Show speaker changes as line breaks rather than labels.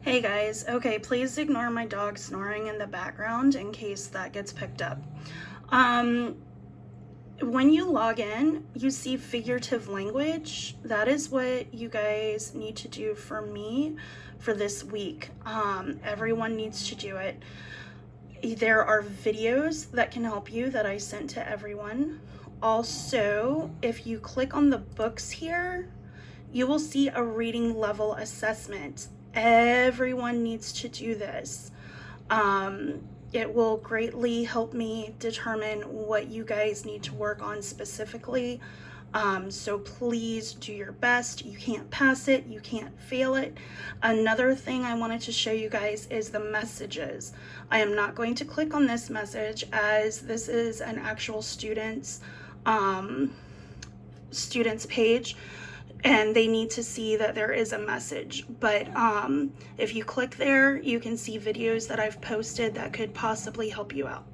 Hey guys, okay, please ignore my dog snoring in the background in case that gets picked up. Um, when you log in, you see figurative language. That is what you guys need to do for me for this week. Everyone needs to do it. There are videos that can help you that I sent to everyone. Also, if you click on the books here, you will see a reading level assessment. Everyone needs to do this. It will greatly help me determine what you guys need to work on specifically. So please do your best. You can't pass it, you can't fail it. Another thing I wanted to show you guys is the messages. I am not going to click on this message as this is an actual student's page, and they need to see that there is a message. But if you click there, you can see videos that I've posted that could possibly help you out.